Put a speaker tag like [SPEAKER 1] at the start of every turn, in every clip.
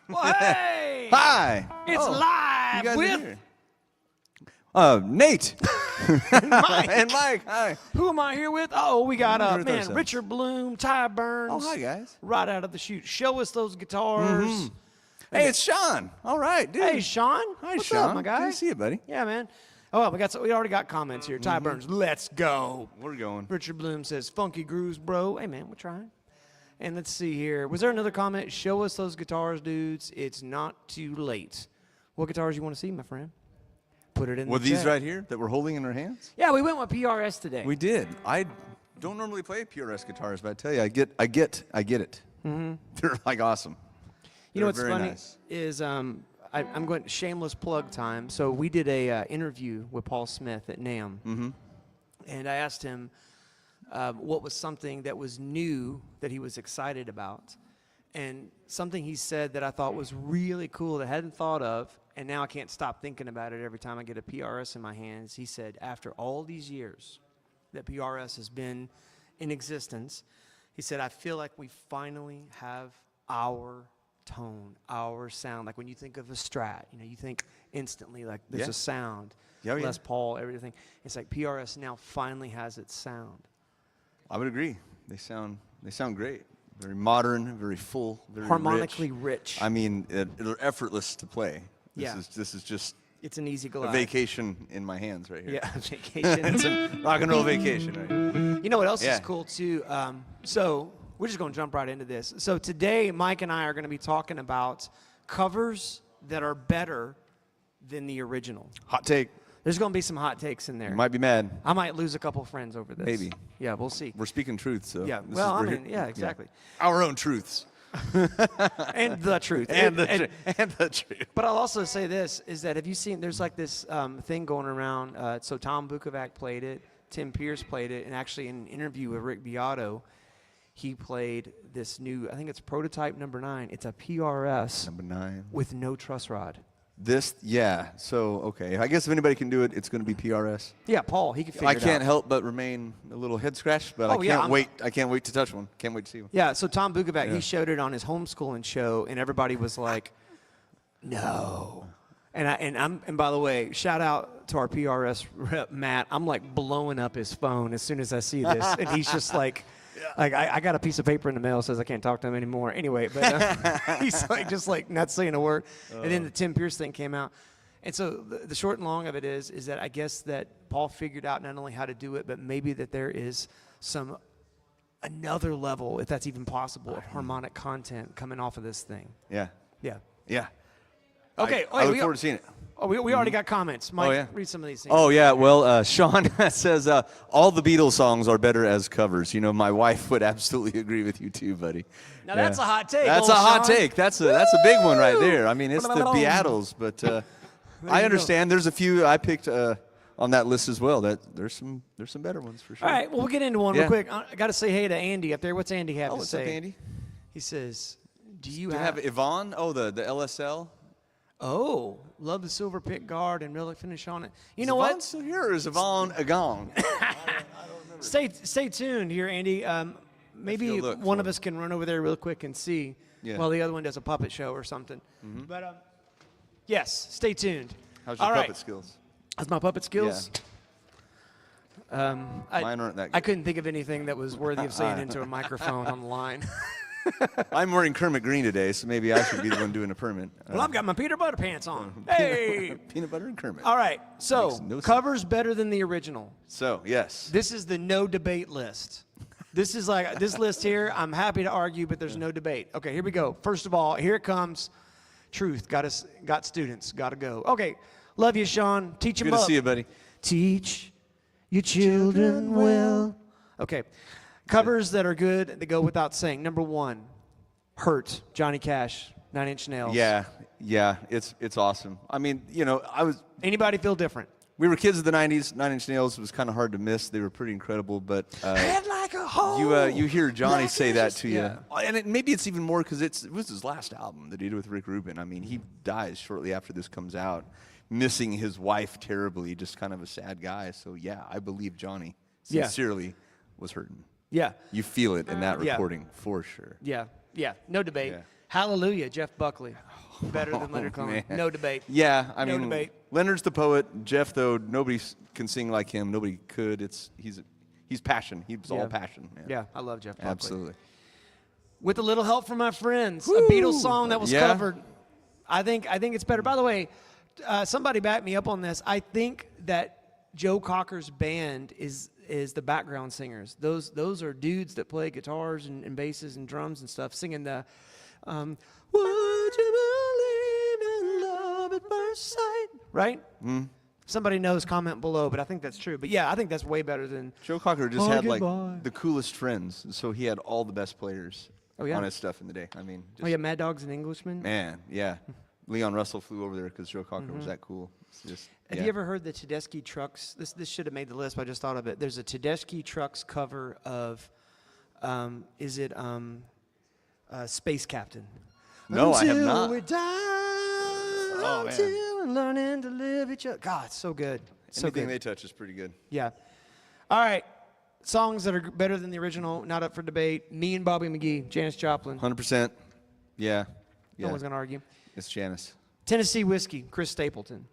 [SPEAKER 1] Well, hey!
[SPEAKER 2] Hi.
[SPEAKER 1] It's
[SPEAKER 2] You
[SPEAKER 1] live
[SPEAKER 2] guys are
[SPEAKER 1] with
[SPEAKER 2] here. Nate.
[SPEAKER 1] Mike.
[SPEAKER 2] And Mike. Hi.
[SPEAKER 1] Who am I here with? Oh, we got
[SPEAKER 2] Here with
[SPEAKER 1] man,
[SPEAKER 2] ourselves.
[SPEAKER 1] Richard Bloom, Ty Burns.
[SPEAKER 2] Oh, hi, guys.
[SPEAKER 1] Right out of the chute. Show us those guitars.
[SPEAKER 2] Hey, it's Sean. All right, dude.
[SPEAKER 1] Hey, Sean.
[SPEAKER 2] Hi,
[SPEAKER 1] What's
[SPEAKER 2] Sean.
[SPEAKER 1] up, my guy?
[SPEAKER 2] Good to see you, buddy.
[SPEAKER 1] Yeah, man. Oh, well, we already got comments here. Ty Burns, let's go.
[SPEAKER 2] We're going.
[SPEAKER 1] Richard Bloom says, funky grooves, bro. Hey, man, we're trying. And let's see here. Was there another comment? Show us those guitars, dudes. It's not too late. What guitars you want to see, my friend? Put it in
[SPEAKER 2] Were
[SPEAKER 1] the
[SPEAKER 2] these
[SPEAKER 1] chat.
[SPEAKER 2] right here that we're holding in our hands?
[SPEAKER 1] Yeah, we went with PRS today.
[SPEAKER 2] We did. I don't normally play PRS guitars, but I tell you, I get it. They're like awesome.
[SPEAKER 1] You know what's
[SPEAKER 2] very
[SPEAKER 1] funny
[SPEAKER 2] nice.
[SPEAKER 1] is I'm going shameless plug time. So we did a interview with Paul Smith at NAMM, and I asked him what was something that was new that he was excited about, and something he said that I thought was really cool that I hadn't thought of, and now I can't stop thinking about it every time I get a PRS in my hands. He said, after all these years that PRS has been in existence, he said, I feel like we finally have our tone, our sound. Like when you think of a Strat, you think instantly like there's
[SPEAKER 2] Yeah.
[SPEAKER 1] a sound.
[SPEAKER 2] Yeah, yeah.
[SPEAKER 1] Les Paul, everything. It's like PRS now finally has its sound.
[SPEAKER 2] I would agree. They sound great. Very modern, very full, very
[SPEAKER 1] Harmonically
[SPEAKER 2] rich.
[SPEAKER 1] rich.
[SPEAKER 2] I mean, they're effortless to play.
[SPEAKER 1] Yeah.
[SPEAKER 2] This is just
[SPEAKER 1] It's an easy
[SPEAKER 2] a
[SPEAKER 1] glide.
[SPEAKER 2] vacation in my hands right here.
[SPEAKER 1] Yeah, vacation.
[SPEAKER 2] It's a rock and roll vacation, right?
[SPEAKER 1] You know what else
[SPEAKER 2] Yeah.
[SPEAKER 1] is cool too? So we're just going to jump right into this. So today, Mike and I are going to be talking about covers that are better than the original.
[SPEAKER 2] Hot take.
[SPEAKER 1] There's going to be some hot takes in there.
[SPEAKER 2] You might be mad.
[SPEAKER 1] I might lose a couple friends over this.
[SPEAKER 2] Maybe.
[SPEAKER 1] Yeah, we'll see.
[SPEAKER 2] We're speaking truth, so.
[SPEAKER 1] Yeah.
[SPEAKER 2] this
[SPEAKER 1] Well,
[SPEAKER 2] is-
[SPEAKER 1] I
[SPEAKER 2] we're
[SPEAKER 1] mean,
[SPEAKER 2] here-
[SPEAKER 1] yeah, exactly.
[SPEAKER 2] Our own truths.
[SPEAKER 1] And the truth.
[SPEAKER 2] And the truth.
[SPEAKER 1] But I'll also say this, is that have you seen, there's like this thing going around, so Tom Bukovac played it, Tim Pierce played it, and actually in an interview with Rick Beato, he played this new, I think it's prototype number 9. It's a PRS
[SPEAKER 2] Number 9.
[SPEAKER 1] with no truss rod.
[SPEAKER 2] Yeah. So, okay. I guess if anybody can do it, it's going to be PRS.
[SPEAKER 1] Yeah, Paul, he could figure
[SPEAKER 2] I
[SPEAKER 1] it
[SPEAKER 2] can't
[SPEAKER 1] out.
[SPEAKER 2] help but remain a little head scratched, but
[SPEAKER 1] Oh, yeah,
[SPEAKER 2] I can't wait to touch one. Can't wait to see one.
[SPEAKER 1] Yeah, so Tom Bukovac,
[SPEAKER 2] Yeah.
[SPEAKER 1] he showed it on his homeschooling show, and everybody was like, no. And by the way, shout out to our PRS rep, Matt. I'm like blowing up his phone as soon as I see this. And he's just like I got a piece of paper in the mail that says I can't talk to him anymore. Anyway, but he's like just like not saying a word. And then the Tim Pierce thing came out. And so the short and long of it is that I guess that Paul figured out not only how to do it, but maybe that there is another level, if that's even possible, of harmonic content coming off of this thing.
[SPEAKER 2] Yeah.
[SPEAKER 1] Yeah.
[SPEAKER 2] Yeah.
[SPEAKER 1] Okay.
[SPEAKER 2] I look forward to seeing it.
[SPEAKER 1] Oh, we already got comments. Mike,
[SPEAKER 2] yeah.
[SPEAKER 1] read some of these things.
[SPEAKER 2] Oh, yeah. Well, Sean says all the Beatles songs are better as covers. You know, my wife would absolutely agree with you too, buddy.
[SPEAKER 1] Now that's a hot take.
[SPEAKER 2] That's
[SPEAKER 1] old
[SPEAKER 2] a hot
[SPEAKER 1] Sean.
[SPEAKER 2] take. That's a big one right there. I mean, it's the Beatles, but I
[SPEAKER 1] you
[SPEAKER 2] understand. There's a few I picked on that list as well. That there's some better ones for sure.
[SPEAKER 1] All right. Well, we'll get into one
[SPEAKER 2] Yeah.
[SPEAKER 1] real quick. I got to say hey to Andy up there. What's Andy have
[SPEAKER 2] Oh,
[SPEAKER 1] to
[SPEAKER 2] what's
[SPEAKER 1] say?
[SPEAKER 2] up, Andy?
[SPEAKER 1] He says, "Do you
[SPEAKER 2] Do you
[SPEAKER 1] have?"
[SPEAKER 2] have Yvonne? Oh, the LSL.
[SPEAKER 1] Oh, love the silver pick guard and really finish on it. You know
[SPEAKER 2] Yvonne
[SPEAKER 1] what?
[SPEAKER 2] still here, or is Yvonne gone?
[SPEAKER 1] Stay tuned here, Andy. Maybe
[SPEAKER 2] Let's go look
[SPEAKER 1] one
[SPEAKER 2] for
[SPEAKER 1] of us can run over there real quick and see
[SPEAKER 2] Yeah.
[SPEAKER 1] while the other one does a puppet show or something. But yes, stay tuned.
[SPEAKER 2] How's your
[SPEAKER 1] All
[SPEAKER 2] puppet
[SPEAKER 1] right.
[SPEAKER 2] skills?
[SPEAKER 1] How's my puppet skills?
[SPEAKER 2] Mine aren't that
[SPEAKER 1] I
[SPEAKER 2] good.
[SPEAKER 1] couldn't think of anything that was worthy of saying into a microphone on the line.
[SPEAKER 2] I'm wearing Kermit Green today, so maybe I should be the one doing a permit.
[SPEAKER 1] Well, I've got my Peter Butter pants on. Hey!
[SPEAKER 2] Peanut butter and Kermit.
[SPEAKER 1] All right, so
[SPEAKER 2] Makes no sense.
[SPEAKER 1] covers better than the original.
[SPEAKER 2] So, yes.
[SPEAKER 1] This is the no debate list. This is like this list here. I'm happy to argue, but there's no debate. Okay, here we go. First of all, here it comes. Truth. Got students. Got to go. Okay, love you, Sean. Teach them
[SPEAKER 2] Good
[SPEAKER 1] up.
[SPEAKER 2] to see you, buddy.
[SPEAKER 1] Teach Your children will. Okay. Covers that are good that go without saying. Number 1, Hurt, Johnny Cash, 9 Inch Nails.
[SPEAKER 2] Yeah, it's awesome. I mean,
[SPEAKER 1] Anybody feel different?
[SPEAKER 2] we were kids of the 90s. 9 Inch Nails was kind of hard to miss. They were pretty incredible, but
[SPEAKER 1] Head like a hole.
[SPEAKER 2] you hear Johnny
[SPEAKER 1] Like
[SPEAKER 2] say that to you.
[SPEAKER 1] yeah.
[SPEAKER 2] And maybe it's even more because it was his last album that he did with Rick Rubin. I mean, he dies shortly after this comes out, missing his wife terribly, just kind of a sad guy. So, yeah, I believe Johnny sincerely was hurting.
[SPEAKER 1] Yeah.
[SPEAKER 2] You feel it in that
[SPEAKER 1] Yeah.
[SPEAKER 2] recording for sure.
[SPEAKER 1] Yeah. No debate.
[SPEAKER 2] Yeah.
[SPEAKER 1] Hallelujah, Jeff Buckley. Better than Leonard Cohen.
[SPEAKER 2] man.
[SPEAKER 1] No debate.
[SPEAKER 2] Yeah, I
[SPEAKER 1] No
[SPEAKER 2] mean,
[SPEAKER 1] debate.
[SPEAKER 2] Leonard's the poet. Jeff, though, nobody can sing like him. Nobody could. He's passion. He's all passion. Man.
[SPEAKER 1] Yeah, I love Jeff Buckley.
[SPEAKER 2] Absolutely.
[SPEAKER 1] With a little help from my friends, a Beatles song that was
[SPEAKER 2] Yeah.
[SPEAKER 1] covered. I think it's better. By the way, somebody back me up on this. I think that Joe Cocker's band is the background singers. Those are dudes that play guitars and basses and drums and stuff, singing the "Would you believe in love at first sight?" Right? Somebody knows, comment below, but I think that's true. But yeah, I think that's way better than
[SPEAKER 2] Joe Cocker just
[SPEAKER 1] Oh,
[SPEAKER 2] had like
[SPEAKER 1] goodbye.
[SPEAKER 2] the coolest friends, so he had all the best players
[SPEAKER 1] yeah?
[SPEAKER 2] on his stuff in the day. I mean, just,
[SPEAKER 1] Oh yeah, Mad Dog's an Englishman.
[SPEAKER 2] man, yeah. Leon Russell flew over there because Joe Cocker was that cool. It's just,
[SPEAKER 1] Have you ever heard the Tedeschi Trucks? This should have made the list, but I just thought of it. There's a Tedeschi Trucks cover of, Space Captain?
[SPEAKER 2] No, I have
[SPEAKER 1] Until
[SPEAKER 2] not.
[SPEAKER 1] we die,
[SPEAKER 2] man.
[SPEAKER 1] until we're learning to live each other. God, it's so good. So
[SPEAKER 2] Anything
[SPEAKER 1] good.
[SPEAKER 2] they touch is pretty good.
[SPEAKER 1] Yeah. All right. Songs that are better than the original, not up for debate. Me and Bobby McGee, Janis Joplin.
[SPEAKER 2] 100%. Yeah.
[SPEAKER 1] No
[SPEAKER 2] Yeah.
[SPEAKER 1] one's going to argue.
[SPEAKER 2] It's Janice.
[SPEAKER 1] Tennessee Whiskey, Chris Stapleton.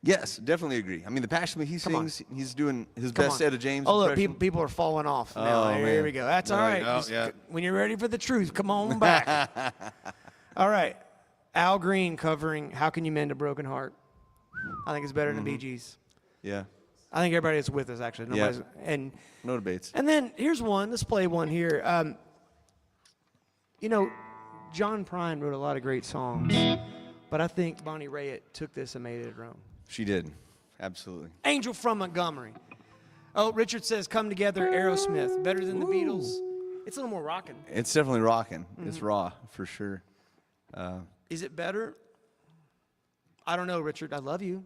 [SPEAKER 2] Yes, definitely agree. I mean, the passion that he
[SPEAKER 1] on.
[SPEAKER 2] sings, he's doing his
[SPEAKER 1] Come
[SPEAKER 2] best
[SPEAKER 1] on.
[SPEAKER 2] Etta James
[SPEAKER 1] Oh, look,
[SPEAKER 2] impression.
[SPEAKER 1] people are falling off now.
[SPEAKER 2] Oh,
[SPEAKER 1] Here
[SPEAKER 2] man.
[SPEAKER 1] we go. That's
[SPEAKER 2] They're
[SPEAKER 1] all
[SPEAKER 2] like,
[SPEAKER 1] right.
[SPEAKER 2] oh,
[SPEAKER 1] Just
[SPEAKER 2] yeah.
[SPEAKER 1] when you're ready for the truth, come on back. All right. Al Green covering How Can You Mend a Broken Heart? I think it's better than Bee Gees.
[SPEAKER 2] Yeah.
[SPEAKER 1] I think everybody is with us, actually. Nobody's, and
[SPEAKER 2] No debates.
[SPEAKER 1] then here's one. Let's play one here. John Prine wrote a lot of great songs, but I think Bonnie Raitt took this and made it her own.
[SPEAKER 2] She did. Absolutely.
[SPEAKER 1] Angel from Montgomery. Oh, Richard says, Come Together, Aerosmith. Better than the Beatles. It's a little more rocking.
[SPEAKER 2] It's definitely rocking. It's raw, for sure.
[SPEAKER 1] Is it better? I don't know, Richard. I love you.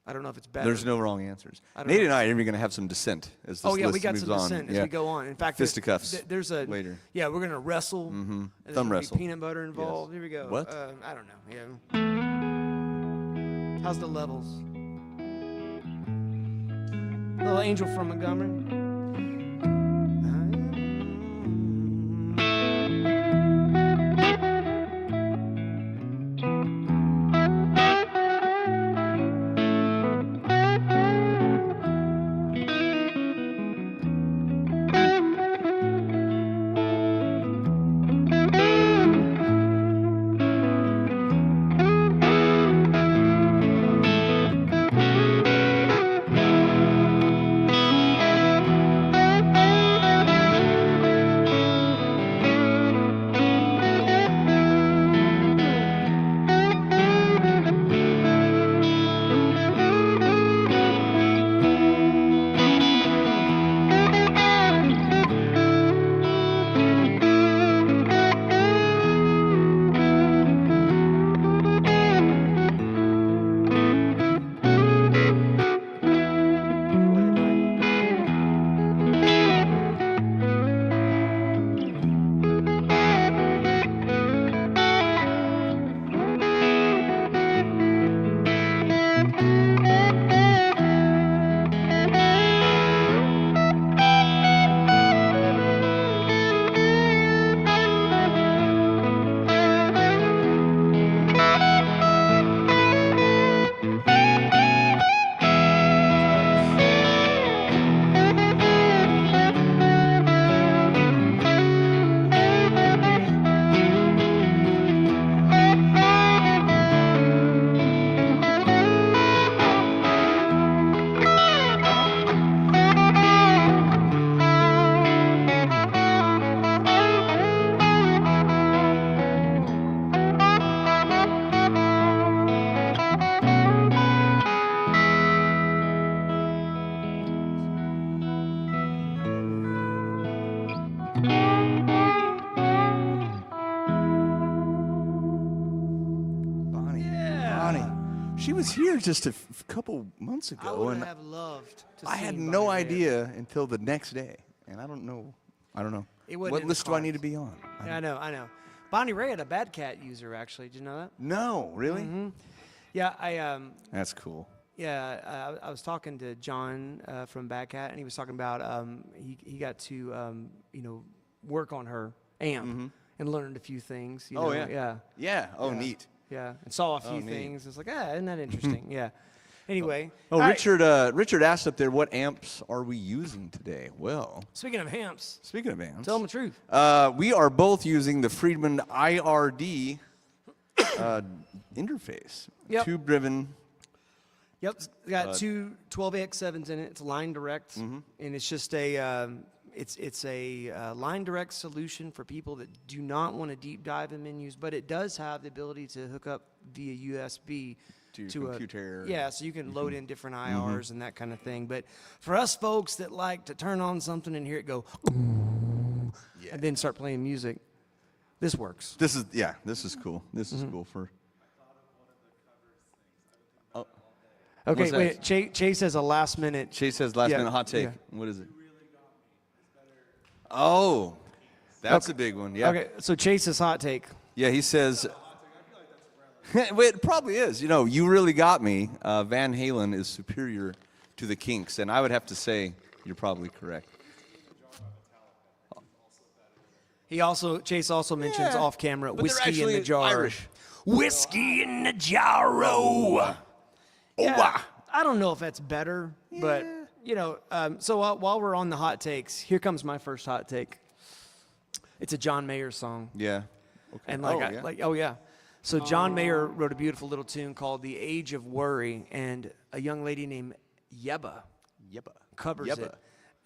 [SPEAKER 1] I don't know if it's better.
[SPEAKER 2] There's no wrong answers.
[SPEAKER 1] don't
[SPEAKER 2] Nate
[SPEAKER 1] know.
[SPEAKER 2] and I are even going to have some dissent as this
[SPEAKER 1] Oh yeah,
[SPEAKER 2] list
[SPEAKER 1] we got
[SPEAKER 2] moves
[SPEAKER 1] some
[SPEAKER 2] on.
[SPEAKER 1] dissent as
[SPEAKER 2] Yeah.
[SPEAKER 1] we go on. In fact,
[SPEAKER 2] Fisticuffs
[SPEAKER 1] there's a
[SPEAKER 2] later.
[SPEAKER 1] Yeah, we're gonna wrestle. And there's
[SPEAKER 2] Thumb
[SPEAKER 1] gonna be
[SPEAKER 2] wrestle.
[SPEAKER 1] Peanut butter involved. Here we go.
[SPEAKER 2] What?
[SPEAKER 1] I don't know. Yeah. How's the levels? Little Angel from Montgomery.
[SPEAKER 2] was here just a couple months
[SPEAKER 1] I
[SPEAKER 2] ago,
[SPEAKER 1] would
[SPEAKER 2] and
[SPEAKER 1] have loved to
[SPEAKER 2] I
[SPEAKER 1] see
[SPEAKER 2] had
[SPEAKER 1] Bonnie
[SPEAKER 2] no
[SPEAKER 1] Raitt.
[SPEAKER 2] idea until the next day, and I don't know.
[SPEAKER 1] It wasn't
[SPEAKER 2] What
[SPEAKER 1] in the
[SPEAKER 2] list do I need to
[SPEAKER 1] cards.
[SPEAKER 2] be on?
[SPEAKER 1] Yeah, I know. Bonnie Raitt, a Bad Cat user, actually. Did you know that?
[SPEAKER 2] No, really?
[SPEAKER 1] Mm-hmm. Yeah,
[SPEAKER 2] That's cool.
[SPEAKER 1] I was talking to John from Bad Cat, and he was talking about he got to work on her amp and learned a few things. You know?
[SPEAKER 2] Yeah. Yeah. Oh,
[SPEAKER 1] Yeah.
[SPEAKER 2] neat.
[SPEAKER 1] Yeah, and saw a few
[SPEAKER 2] neat.
[SPEAKER 1] things. It's like, isn't that interesting? Yeah. Anyway.
[SPEAKER 2] Oh,
[SPEAKER 1] all right.
[SPEAKER 2] Richard asked up there, what amps are we using today? Well,
[SPEAKER 1] Speaking of amps,
[SPEAKER 2] speaking of amps,
[SPEAKER 1] tell them the truth.
[SPEAKER 2] we are both using the Friedman IRD interface.
[SPEAKER 1] Yep.
[SPEAKER 2] Tube-driven.
[SPEAKER 1] Yep, it's got two 12AX7s in it. It's line direct, and it's just a it's a line direct solution for people that do not want to deep dive in menus, but it does have the ability to hook up via USB
[SPEAKER 2] To computer.
[SPEAKER 1] Yeah, so you can load in different IRs and that kind of thing. But for us folks that like to turn on something and hear it go, and then start playing music, this works.
[SPEAKER 2] This is cool. This is cool for.
[SPEAKER 1] Okay,
[SPEAKER 2] What's that?
[SPEAKER 1] wait. Chase has a last minute.
[SPEAKER 2] Chase says last
[SPEAKER 1] Yeah,
[SPEAKER 2] minute hot take.
[SPEAKER 1] yeah.
[SPEAKER 2] What is it? Oh, that's a big one. Yeah.
[SPEAKER 1] Okay, so Chase's hot take.
[SPEAKER 2] Yeah, he says. Well, it probably is. You know, You Really Got Me. Van Halen is superior to the Kinks, and I would have to say you're probably correct.
[SPEAKER 1] Chase also mentions
[SPEAKER 2] Yeah,
[SPEAKER 1] off camera
[SPEAKER 2] but they're
[SPEAKER 1] whiskey in
[SPEAKER 2] actually
[SPEAKER 1] the jar.
[SPEAKER 2] Irish.
[SPEAKER 1] Whiskey in the jarro. Yeah,
[SPEAKER 2] wow.
[SPEAKER 1] I don't know if that's better, but so while we're on the hot takes, here comes my first hot take. It's a John Mayer song,
[SPEAKER 2] Yeah. Okay.
[SPEAKER 1] and So John Mayer wrote a beautiful little tune called "The Age of Worry," and a young lady named Yebba covers it.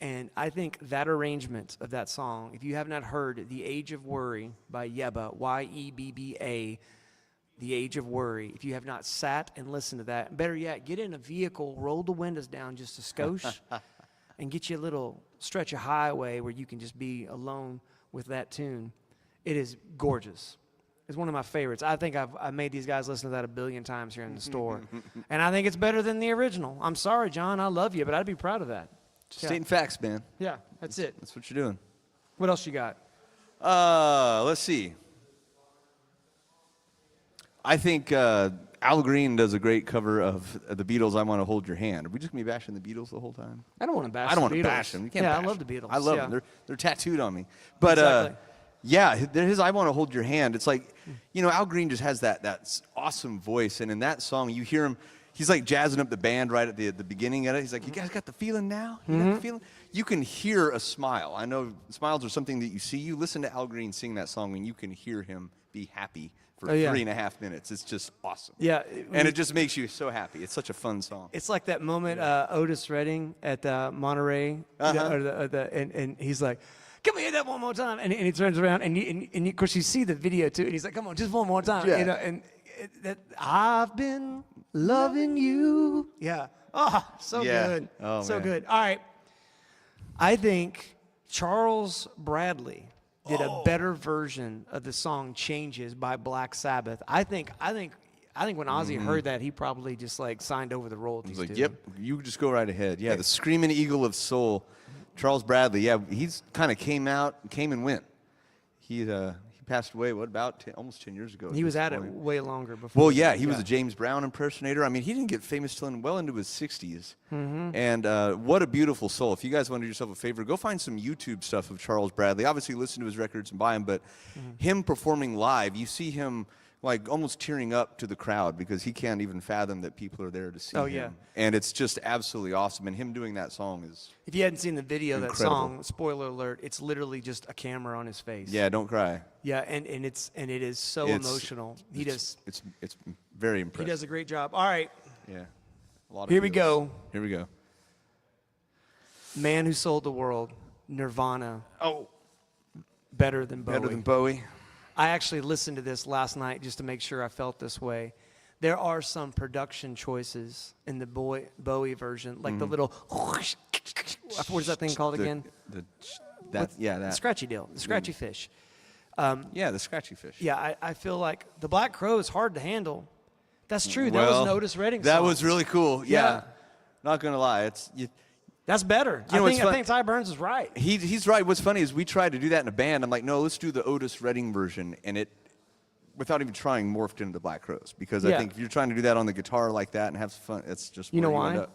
[SPEAKER 1] And I think that arrangement of that song, if you have not heard "The Age of Worry" by Yebba, Yebba, "The Age of Worry," if you have not sat and listened to that, better yet, get in a vehicle, roll the windows down just a skosh, and get you a little stretch of highway where you can just be alone with that tune. It is gorgeous. It's one of my favorites. I think I've made these guys listen to that 1 billion times here in the store. And I think it's better than the original. I'm sorry, John. I love you, but I'd be proud of that.
[SPEAKER 2] Just stating facts, man.
[SPEAKER 1] Yeah, that's it.
[SPEAKER 2] That's what you're doing.
[SPEAKER 1] What else you got?
[SPEAKER 2] Let's see. I think Al Green does a great cover of the Beatles' "I Want to Hold Your Hand." Are we just going to be bashing the Beatles the whole time?
[SPEAKER 1] I don't want to bash
[SPEAKER 2] I don't
[SPEAKER 1] the
[SPEAKER 2] want to
[SPEAKER 1] Beatles.
[SPEAKER 2] bash them. You can't
[SPEAKER 1] yeah,
[SPEAKER 2] bash
[SPEAKER 1] I love the
[SPEAKER 2] them.
[SPEAKER 1] Beatles.
[SPEAKER 2] I love
[SPEAKER 1] yeah.
[SPEAKER 2] them. They're tattooed on me. But
[SPEAKER 1] Exactly.
[SPEAKER 2] yeah, his "I Want to Hold Your Hand." It's like, Al Green just has that awesome voice, and in that song you hear him. He's like jazzing up the band right at the beginning of it. He's like, "You guys got the feeling now? You got the feeling?" You can hear a smile. I know smiles are something that you see. You listen to Al Green sing that song, and you can hear him be happy for 3.5 minutes. It's just awesome.
[SPEAKER 1] Yeah.
[SPEAKER 2] And it just makes you so happy. It's such a fun song.
[SPEAKER 1] It's like that moment Otis Redding at Monterey, and he's like, "Can we hit that one more time?" And he turns around, and of course you see the video too, and he's like, "Come on, just one more time."
[SPEAKER 2] Yeah.
[SPEAKER 1] I've been loving you. Yeah. Oh, so good.
[SPEAKER 2] Oh,
[SPEAKER 1] so
[SPEAKER 2] man.
[SPEAKER 1] good. All right. I think Charles Bradley did a better version of the song "Changes" by Black Sabbath. I think when Ozzy heard that, he probably just like signed over the royalties.
[SPEAKER 2] He's like,
[SPEAKER 1] to
[SPEAKER 2] "Yep,
[SPEAKER 1] him.
[SPEAKER 2] you just go right ahead." Yeah, the screaming eagle of soul, Charles Bradley. Yeah, he's kind of came and went. He passed away, almost 10 years ago.
[SPEAKER 1] He was at it way longer before.
[SPEAKER 2] Well, yeah, he was a James Brown impersonator. I mean, he didn't get famous till well into his 60s. And what a beautiful soul. If you guys want to do yourself a favor, go find some YouTube stuff of Charles Bradley. Obviously, listen to his records and buy them, but him performing live, you see him like almost tearing up to the crowd because he can't even fathom that people are there to see him.
[SPEAKER 1] Yeah.
[SPEAKER 2] And it's just absolutely awesome. And him doing that song is...
[SPEAKER 1] If you hadn't seen the video of that
[SPEAKER 2] Incredible.
[SPEAKER 1] song, spoiler alert, it's literally just a camera on his face.
[SPEAKER 2] Yeah, don't cry.
[SPEAKER 1] Yeah, and it is so emotional.
[SPEAKER 2] It's very impressive.
[SPEAKER 1] He does a great job. All right,
[SPEAKER 2] Yeah. A lot of
[SPEAKER 1] here we
[SPEAKER 2] feels.
[SPEAKER 1] go.
[SPEAKER 2] Here we go.
[SPEAKER 1] Man Who Sold the World, Nirvana.
[SPEAKER 2] Oh,
[SPEAKER 1] Better than Bowie.
[SPEAKER 2] better than Bowie.
[SPEAKER 1] I actually listened to this last night just to make sure I felt this way. There are some production choices in the Bowie version, like the little, what is that thing called again?
[SPEAKER 2] That.
[SPEAKER 1] Scratchy deal, the scratchy fish.
[SPEAKER 2] Yeah, the scratchy fish.
[SPEAKER 1] Yeah, I feel like the Black Crow is hard to handle, That's true. That was an Otis Redding song.
[SPEAKER 2] That was really cool. Yeah.
[SPEAKER 1] Yeah.
[SPEAKER 2] Not going to lie.
[SPEAKER 1] That's better.
[SPEAKER 2] You know,
[SPEAKER 1] I think Ty Burns is right.
[SPEAKER 2] He's right. What's funny is we tried to do that in a band. I'm like, no, let's do the Otis Redding version. And it, without even trying, morphed into the Black Crowes. Because I think if you're trying to do that on the guitar like that and have some fun, it's just
[SPEAKER 1] You know why?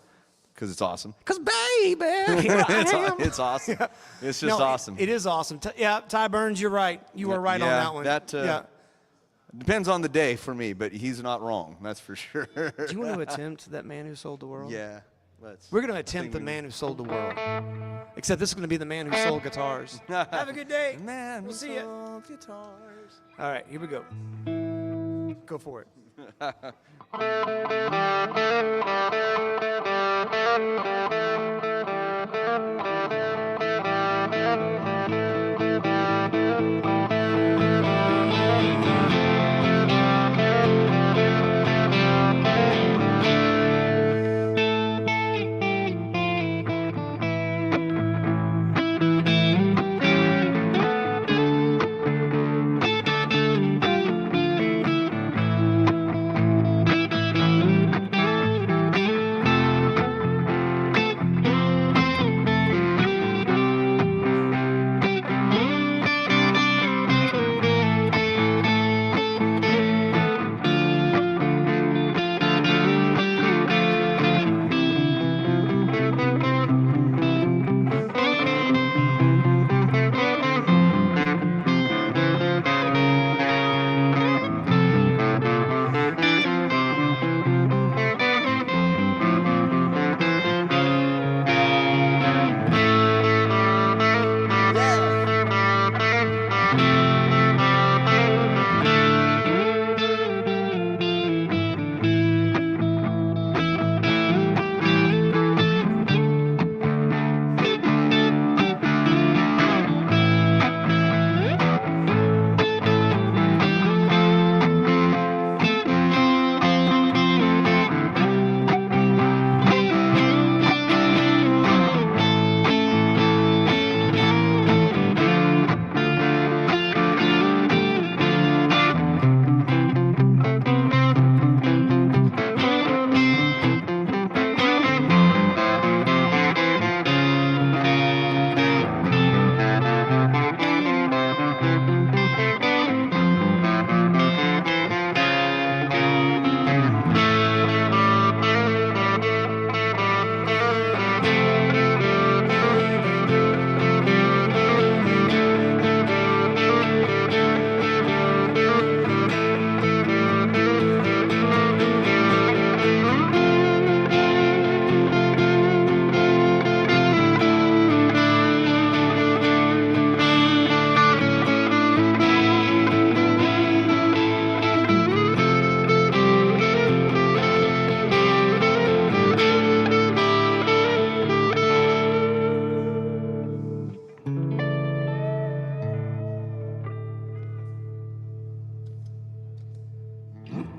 [SPEAKER 2] Because it's awesome.
[SPEAKER 1] Because, baby, here I am.
[SPEAKER 2] It's awesome. It's just awesome.
[SPEAKER 1] It is awesome. Yeah, Ty Burns, you're right. You are right on that one. Yeah.
[SPEAKER 2] Depends on the day for me, but he's not wrong. That's for sure.
[SPEAKER 1] Do you want to attempt That Man Who Sold the World?
[SPEAKER 2] Yeah.
[SPEAKER 1] We're going to attempt The Man Who Sold the World. Except this is going to be The Man Who Sold Guitars. Have a good day.
[SPEAKER 2] Man,
[SPEAKER 1] we'll see you.
[SPEAKER 2] Guitars.
[SPEAKER 1] All right, here we go. Go for it.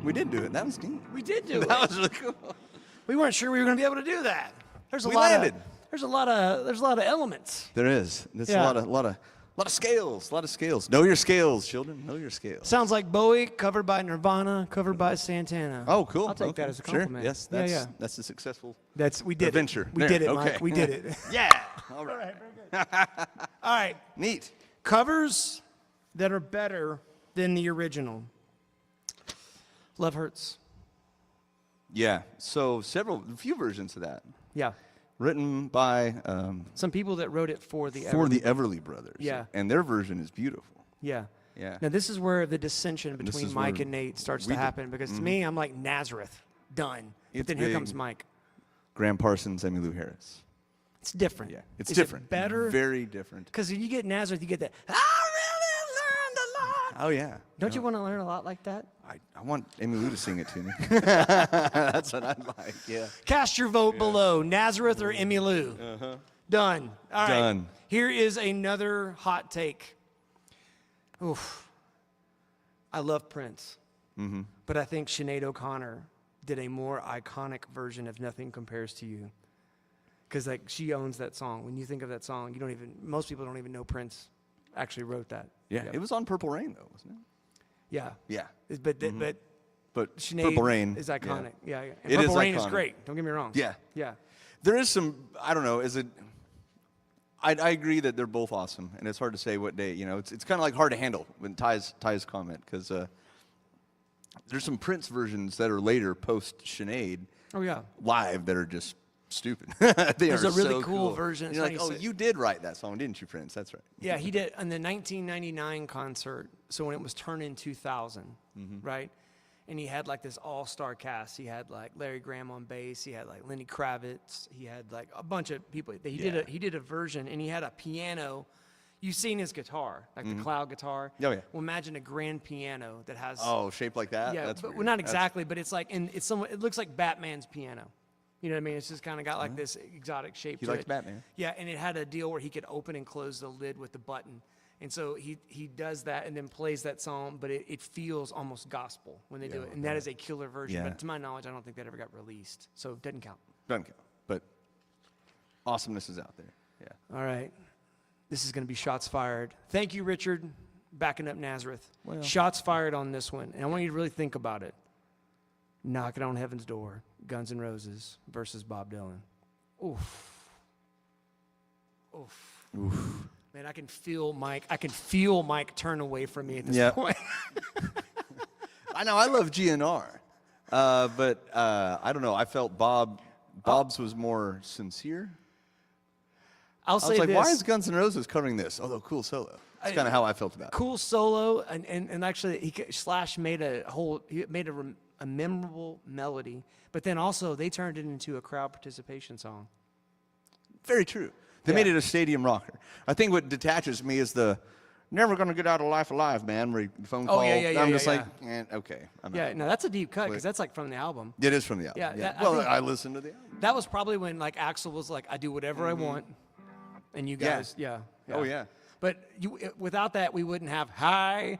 [SPEAKER 2] We did do it. That was neat.
[SPEAKER 1] We did do it.
[SPEAKER 2] That was really cool.
[SPEAKER 1] We weren't sure we were going to be able to do that. There's a
[SPEAKER 2] We
[SPEAKER 1] lot
[SPEAKER 2] landed.
[SPEAKER 1] There's a lot of elements.
[SPEAKER 2] There is. There's
[SPEAKER 1] Yeah.
[SPEAKER 2] a lot of scales. A lot of scales. Know your scales, children. Know your scales.
[SPEAKER 1] Sounds like Bowie, covered by Nirvana, covered by Santana.
[SPEAKER 2] Oh, cool.
[SPEAKER 1] I'll take
[SPEAKER 2] Okay.
[SPEAKER 1] that as a
[SPEAKER 2] Sure.
[SPEAKER 1] compliment.
[SPEAKER 2] Yes,
[SPEAKER 1] Yeah,
[SPEAKER 2] that's a successful.
[SPEAKER 1] we did
[SPEAKER 2] Adventure.
[SPEAKER 1] it. We
[SPEAKER 2] There,
[SPEAKER 1] did it,
[SPEAKER 2] okay.
[SPEAKER 1] Mike. We did it.
[SPEAKER 2] Yeah. All right.
[SPEAKER 1] All right, very good. All right,
[SPEAKER 2] Neat.
[SPEAKER 1] covers that are better than the original. Love Hurts.
[SPEAKER 2] Yeah. So a few versions of that,
[SPEAKER 1] Yeah.
[SPEAKER 2] written by
[SPEAKER 1] Some people that wrote it for the
[SPEAKER 2] the Everly Brothers.
[SPEAKER 1] Yeah.
[SPEAKER 2] And their version is beautiful.
[SPEAKER 1] Yeah.
[SPEAKER 2] Yeah.
[SPEAKER 1] Now this is where the dissension
[SPEAKER 2] This
[SPEAKER 1] between
[SPEAKER 2] is
[SPEAKER 1] Mike
[SPEAKER 2] where
[SPEAKER 1] and Nate starts
[SPEAKER 2] we
[SPEAKER 1] to
[SPEAKER 2] did-
[SPEAKER 1] happen because to me I'm like Nazareth, done. But
[SPEAKER 2] It's
[SPEAKER 1] then here
[SPEAKER 2] big.
[SPEAKER 1] comes Mike.
[SPEAKER 2] Graham Parsons, Emmylou Harris.
[SPEAKER 1] It's different.
[SPEAKER 2] Yeah. It's
[SPEAKER 1] Is
[SPEAKER 2] different.
[SPEAKER 1] It better?
[SPEAKER 2] Very different.
[SPEAKER 1] Because when you get Nazareth, you get that. I really learned a lot.
[SPEAKER 2] Oh yeah.
[SPEAKER 1] Don't you want to learn a lot like that?
[SPEAKER 2] I want Emmylou to sing it to me. That's what I'd like. Yeah.
[SPEAKER 1] Cast your vote below, Nazareth or Emmylou. Done. All right.
[SPEAKER 2] Done.
[SPEAKER 1] Here is another hot take. Oof. I love Prince, but I think Sinead O'Connor did a more iconic version of Nothing Compares to You. Because like she owns that song. When you think of that song, most people don't even know Prince actually wrote that.
[SPEAKER 2] Yeah. It was on Purple Rain though, wasn't it?
[SPEAKER 1] Yeah.
[SPEAKER 2] Yeah.
[SPEAKER 1] But
[SPEAKER 2] But
[SPEAKER 1] Sinead
[SPEAKER 2] Purple Rain
[SPEAKER 1] is iconic. Yeah, yeah. And
[SPEAKER 2] It is
[SPEAKER 1] Purple Rain is
[SPEAKER 2] iconic.
[SPEAKER 1] great. Don't get me wrong.
[SPEAKER 2] Yeah.
[SPEAKER 1] Yeah.
[SPEAKER 2] There is some, I don't know, I agree that they're both awesome, and it's hard to say what day, it's kind of like hard to handle when Ty's comment, because there's some Prince versions that are later post Sinead
[SPEAKER 1] Oh yeah.
[SPEAKER 2] live that are just stupid.
[SPEAKER 1] There's
[SPEAKER 2] are
[SPEAKER 1] a really
[SPEAKER 2] so
[SPEAKER 1] cool version.
[SPEAKER 2] And you're like,
[SPEAKER 1] It's
[SPEAKER 2] oh,
[SPEAKER 1] funny, so-
[SPEAKER 2] you did write that song, didn't you, Prince? That's right.
[SPEAKER 1] Yeah, he did on the 1999 concert. So when it was turned in 2000, right? And he had like this all-star cast. He had like Larry Graham on bass. He had like Lenny Kravitz. He had like a bunch of people. He did a version, and he had a piano. You've seen his guitar, like the cloud guitar.
[SPEAKER 2] Oh, yeah.
[SPEAKER 1] Well, imagine a grand piano that has.
[SPEAKER 2] Oh, shaped like that?
[SPEAKER 1] yeah,
[SPEAKER 2] That's
[SPEAKER 1] but
[SPEAKER 2] weird.
[SPEAKER 1] well, not
[SPEAKER 2] That's-
[SPEAKER 1] exactly, but it's like, and it's somewhat. It looks like Batman's piano. You know what I mean? It's just kind of got like this exotic shape.
[SPEAKER 2] He
[SPEAKER 1] to
[SPEAKER 2] likes
[SPEAKER 1] it.
[SPEAKER 2] Batman.
[SPEAKER 1] Yeah, and it had a deal where he could open and close the lid with the button. And so he does that and then plays that song, but it feels almost gospel when they do it. And that is a killer version.
[SPEAKER 2] Yeah.
[SPEAKER 1] But to my knowledge, I don't think that ever got released. So it doesn't count.
[SPEAKER 2] Doesn't count. But awesomeness is out there. Yeah.
[SPEAKER 1] All right. This is going to be shots fired. Thank you, Richard, backing up Nazareth.
[SPEAKER 2] Well.
[SPEAKER 1] Shots fired on this one. And I want you to really think about it. Knocking on Heaven's Door, Guns N' Roses versus Bob Dylan. Oof. Oof.
[SPEAKER 2] Oof.
[SPEAKER 1] Man, I can feel Mike turn away from me at this
[SPEAKER 2] Yeah.
[SPEAKER 1] point.
[SPEAKER 2] I know, I love GNR. But I don't know, I felt Bob's was more sincere.
[SPEAKER 1] I'll
[SPEAKER 2] I
[SPEAKER 1] say
[SPEAKER 2] was like,
[SPEAKER 1] this.
[SPEAKER 2] why is Guns N' Roses covering this? Although cool solo. That's kind of how I felt about it.
[SPEAKER 1] Cool solo, and actually Slash made a memorable melody, but then also they turned it into a crowd participation song.
[SPEAKER 2] Very true. They
[SPEAKER 1] Yeah.
[SPEAKER 2] made it a stadium rocker. I think what detaches me is the never gonna get out of life alive, man. Where you phone call.
[SPEAKER 1] yeah,
[SPEAKER 2] I'm
[SPEAKER 1] yeah,
[SPEAKER 2] just
[SPEAKER 1] yeah.
[SPEAKER 2] like, okay. I'm
[SPEAKER 1] Yeah,
[SPEAKER 2] out.
[SPEAKER 1] no, that's a deep cut because that's like from the album.
[SPEAKER 2] It is from the album.
[SPEAKER 1] Yeah, that- I
[SPEAKER 2] Well,
[SPEAKER 1] think-
[SPEAKER 2] I listened to the album.
[SPEAKER 1] That was probably when like Axl was like, "I do whatever I want," and you guys, yeah.
[SPEAKER 2] Oh, yeah.
[SPEAKER 1] But without that, we wouldn't have hi.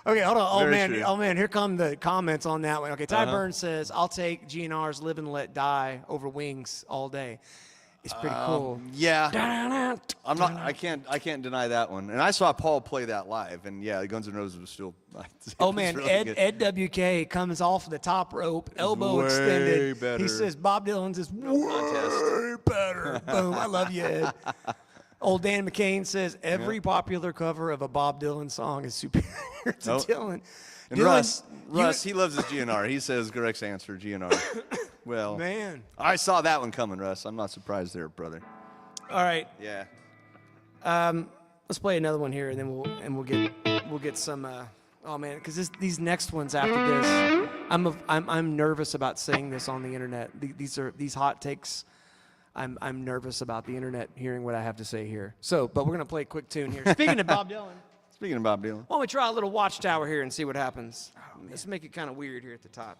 [SPEAKER 1] Okay, hold on.
[SPEAKER 2] Very
[SPEAKER 1] Man,
[SPEAKER 2] true.
[SPEAKER 1] oh man, here come the comments on that one. Okay, Ty Burns says, "I'll take GNR's Live and Let Die over Wings all day." It's pretty cool.
[SPEAKER 2] Yeah. I can't deny that one. And I saw Paul play that live, and yeah, Guns N' Roses was still.
[SPEAKER 1] Oh
[SPEAKER 2] was
[SPEAKER 1] man,
[SPEAKER 2] really good.
[SPEAKER 1] Ed WK comes off the top rope, elbow
[SPEAKER 2] way
[SPEAKER 1] extended.
[SPEAKER 2] better.
[SPEAKER 1] He says Bob Dylan's is way
[SPEAKER 2] contest.
[SPEAKER 1] better. Boom, I love you, Ed. Old Dan McCain says every popular cover of a Bob Dylan song is superior to
[SPEAKER 2] Oh.
[SPEAKER 1] Dylan.
[SPEAKER 2] And
[SPEAKER 1] Dylan,
[SPEAKER 2] Russ, he loves his GNR. He says Greg's answer GNR. Well,
[SPEAKER 1] man.
[SPEAKER 2] I saw that one coming, Russ. I'm not surprised there, brother.
[SPEAKER 1] All right,
[SPEAKER 2] Yeah.
[SPEAKER 1] let's play another one here, and then we'll get some. Oh man, because these next ones after this, I'm nervous about saying this on the internet. These hot takes. I'm nervous about the internet hearing what I have to say here. So, but we're gonna play a quick tune here. Speaking of Bob Dylan,
[SPEAKER 2] Speaking of Bob Dylan.
[SPEAKER 1] why don't we try a little Watchtower here and see what happens? Let's make it kind of weird here at the top.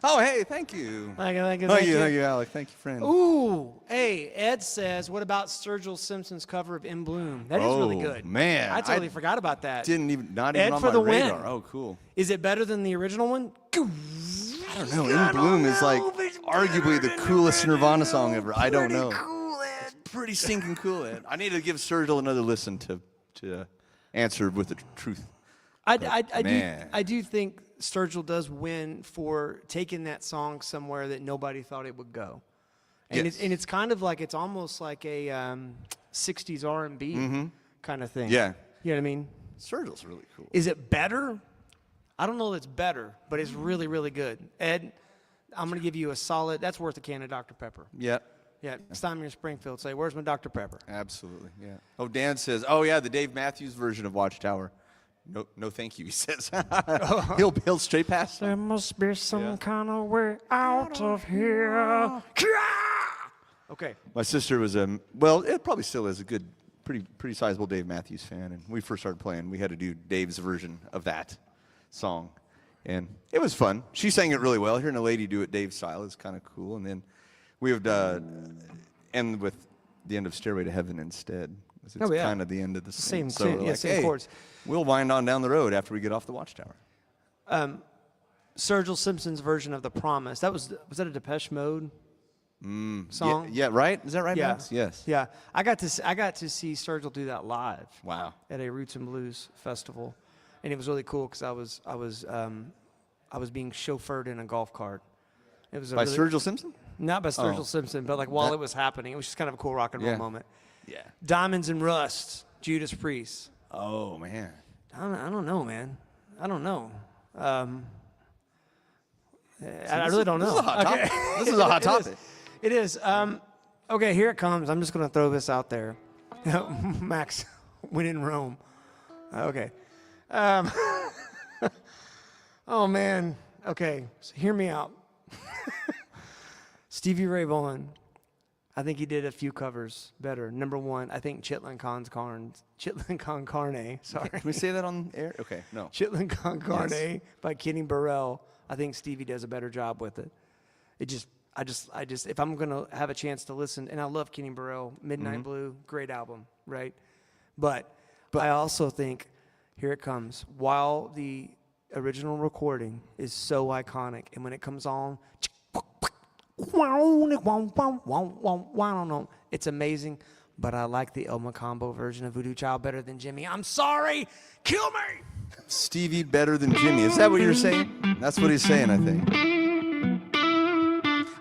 [SPEAKER 2] Oh, hey, thank you.
[SPEAKER 1] Thank you.
[SPEAKER 2] Thank you, Alec. Thank you, friend.
[SPEAKER 1] Ooh, hey, Ed says, what about Sturgill Simpson's cover of In Bloom? That is really good.
[SPEAKER 2] Man,
[SPEAKER 1] I totally forgot about that.
[SPEAKER 2] Not even
[SPEAKER 1] Ed
[SPEAKER 2] on
[SPEAKER 1] for
[SPEAKER 2] my
[SPEAKER 1] the
[SPEAKER 2] radar.
[SPEAKER 1] win.
[SPEAKER 2] Oh, cool.
[SPEAKER 1] Is it better than the original one?
[SPEAKER 2] I don't know. In Bloom is like arguably the coolest Nirvana song ever. I don't know.
[SPEAKER 1] Cool, Ed.
[SPEAKER 2] Pretty stinking cool, Ed. I need to give Sturgill another listen to answer with the truth.
[SPEAKER 1] I do think Sturgill does win for taking that song somewhere that nobody thought it would go, and
[SPEAKER 2] Yes.
[SPEAKER 1] it's kind of like it's almost like a 60s R&B kind of thing.
[SPEAKER 2] Yeah.
[SPEAKER 1] You know what I mean?
[SPEAKER 2] Sturgill's really cool.
[SPEAKER 1] Is it better? I don't know that it's better, but it's really, really good. Ed, I'm going to give you a solid, that's worth a can of Dr. Pepper.
[SPEAKER 2] Yeah.
[SPEAKER 1] Yeah, next time you're in Springfield, say, where's my Dr. Pepper?
[SPEAKER 2] Absolutely, yeah. Oh, Dan says, oh, yeah, the Dave Matthews version of Watchtower. No, thank you, he says. he'll straight pass.
[SPEAKER 1] There must be some kind of way out of here. Okay.
[SPEAKER 2] My sister was it probably still is a good, pretty sizable Dave Matthews fan. And when we first started playing, we had to do Dave's version of that song, and it was fun. She sang it really well. Hearing a lady do it Dave's style is kind of cool. And then we would end with the end of Stairway to Heaven instead. It's kind of the end of the
[SPEAKER 1] Same
[SPEAKER 2] so
[SPEAKER 1] tune,
[SPEAKER 2] we're
[SPEAKER 1] yeah,
[SPEAKER 2] like,
[SPEAKER 1] same
[SPEAKER 2] hey,
[SPEAKER 1] chords.
[SPEAKER 2] we'll wind on down the road after we get off the Watchtower.
[SPEAKER 1] Sturgill Simpson's version of The Promise. Was that a Depeche Mode song?
[SPEAKER 2] Yeah, right? Is that right,
[SPEAKER 1] Yeah.
[SPEAKER 2] Max? Yes.
[SPEAKER 1] Yeah. I got to see Sturgill do that live.
[SPEAKER 2] Wow.
[SPEAKER 1] At a Roots and Blues festival, and it was really cool because I was being chauffeured in a golf cart. It was
[SPEAKER 2] By Sturgill Simpson?
[SPEAKER 1] not by Sturgill
[SPEAKER 2] Oh.
[SPEAKER 1] Simpson, but like while it was happening, it was just kind of a cool rock and roll
[SPEAKER 2] Yeah.
[SPEAKER 1] moment.
[SPEAKER 2] Yeah.
[SPEAKER 1] Diamonds and Rust, Judas Priest.
[SPEAKER 2] Oh, man.
[SPEAKER 1] I don't know, man. I don't know. I really don't know.
[SPEAKER 2] This is a hot topic. This is a hot topic.
[SPEAKER 1] It is. Okay, here it comes. I'm just going to throw this out there. Max, when in Rome. Okay. Oh, man. Okay, so hear me out. Stevie Ray Vaughan. I think he did a few covers better. Number one, I think Chitlin Con Carne. Sorry.
[SPEAKER 2] Can we say that on air? Okay, no.
[SPEAKER 1] Chitlin Con Carne by Kenny Burrell. I think Stevie does a better job with it. I just, if I'm going to have a chance to listen, and I love Kenny Burrell, Midnight Blue, great album, right? But I also think, here it comes, while the original recording is so iconic, and when it comes on, it's amazing, but I like the El Macambo version of Voodoo Child better than Jimmy. I'm sorry, kill me!
[SPEAKER 2] Stevie better than Jimmy. Is that what you're saying? That's what he's saying, I think.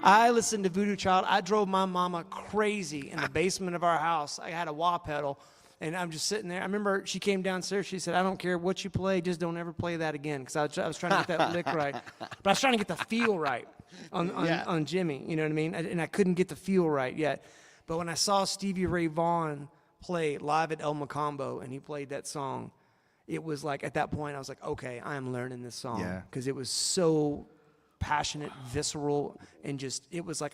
[SPEAKER 1] I listened to Voodoo Child. I drove my mama crazy in the basement of our house. I had a wah pedal, and I'm just sitting there. I remember she came downstairs. She said, I don't care what you play, just don't ever play that again, because I was trying to get that lick right. But I was trying to get the feel right on Jimmy, you know what I mean? And I couldn't get the feel right yet. But when I saw Stevie Ray Vaughan play live at El Macambo, and he played that song, it was like, at that point, I was like, okay, I am learning this song. Because it was so passionate, visceral, and just, it was like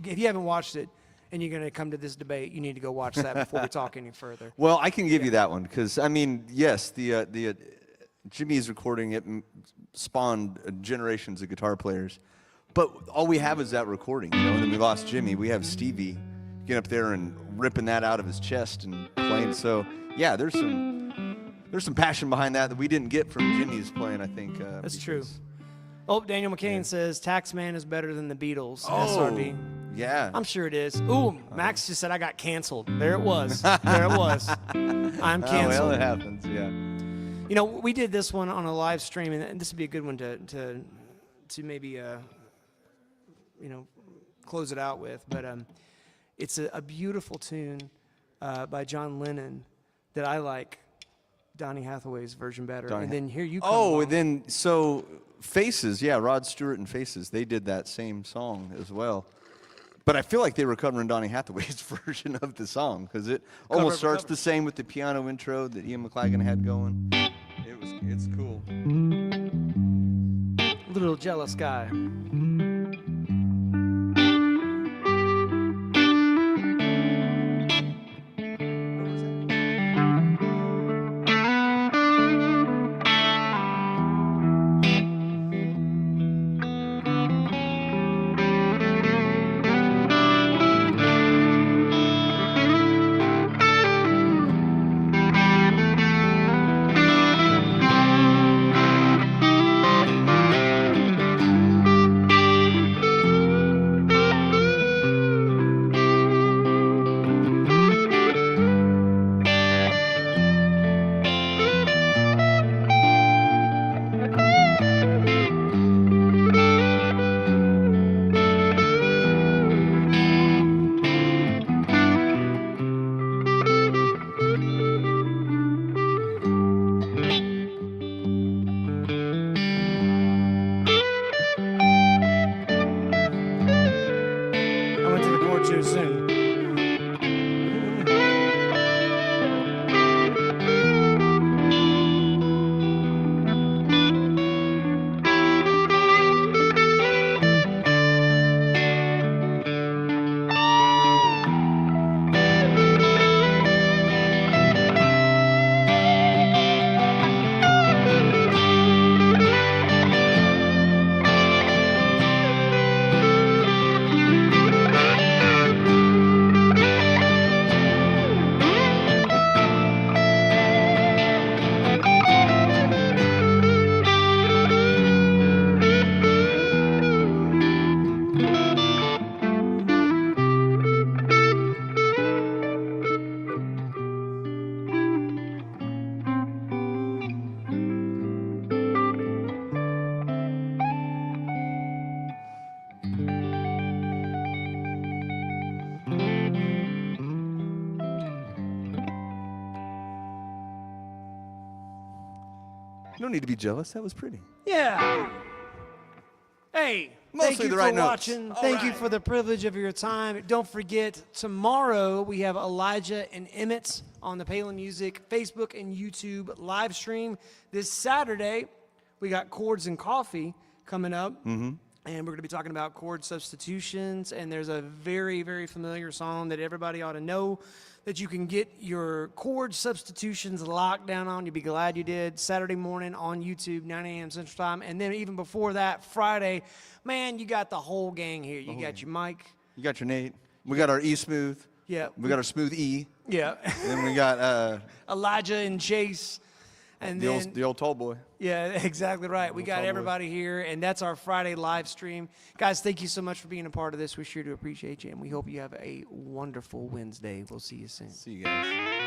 [SPEAKER 1] if you haven't watched it and you're going to come to this debate, you need to go watch that before we talk any further.
[SPEAKER 2] Well, I can give you that one because, I mean, yes, the Jimmy's recording, it spawned generations of guitar players, but all we have is that recording, you know, and then we lost Jimmy. We have Stevie getting up there and ripping that out of his chest and playing. So, yeah, there's some passion behind that we didn't get from Jimmy's playing, I think.
[SPEAKER 1] That's true. Oh, Daniel McCain says Taxman is better than the Beatles.
[SPEAKER 2] Oh,
[SPEAKER 1] SRB.
[SPEAKER 2] yeah.
[SPEAKER 1] I'm sure it is. Ooh, Max just said I got canceled. There it was. There it was. I'm canceled.
[SPEAKER 2] Oh, well, it happens, yeah.
[SPEAKER 1] You know, we did this one on a live stream, and this would be a good one to maybe close it out with. But it's a beautiful tune by John Lennon that I like. Donny Hathaway's version better. And then here you come along.
[SPEAKER 2] And then so Faces, yeah, Rod Stewart and Faces, they did that same song as well. But I feel like they were covering Donny Hathaway's version of the song because it almost starts the same with the piano intro that Ian McLagan had going. It's cool.
[SPEAKER 1] Little Jealous Guy.
[SPEAKER 2] You don't need to be jealous. That was pretty.
[SPEAKER 1] Yeah. Hey,
[SPEAKER 2] Mostly
[SPEAKER 1] thank you
[SPEAKER 2] the
[SPEAKER 1] for
[SPEAKER 2] right notes.
[SPEAKER 1] watching.
[SPEAKER 2] All
[SPEAKER 1] Thank you
[SPEAKER 2] right.
[SPEAKER 1] for the privilege of your time. Don't forget, tomorrow we have Elijah and Emmett on the Palin Music Facebook and YouTube live stream. This Saturday, we got Chords and Coffee coming up. Mm-hmm. And we're going to be talking about chord substitutions. And there's a very, very familiar song that everybody ought to know that you can get your chord substitutions locked down on. You'll be glad you did. Saturday morning on YouTube, 9 a.m. Central Time. And then even before that, Friday, man, you got the whole gang here. You got your Mike.
[SPEAKER 2] You got your Nate. We got our E Smooth.
[SPEAKER 1] Yeah.
[SPEAKER 2] We got our Smooth E.
[SPEAKER 1] Yeah.
[SPEAKER 2] And then we got
[SPEAKER 1] Elijah and Chase. And then,
[SPEAKER 2] the old tall boy.
[SPEAKER 1] yeah, exactly right. We got
[SPEAKER 2] tall boy.
[SPEAKER 1] everybody here, and that's our Friday live stream. Guys, thank you so much for being a part of this. We sure do appreciate you, and we hope you have a wonderful Wednesday. We'll see you soon.
[SPEAKER 2] See you guys.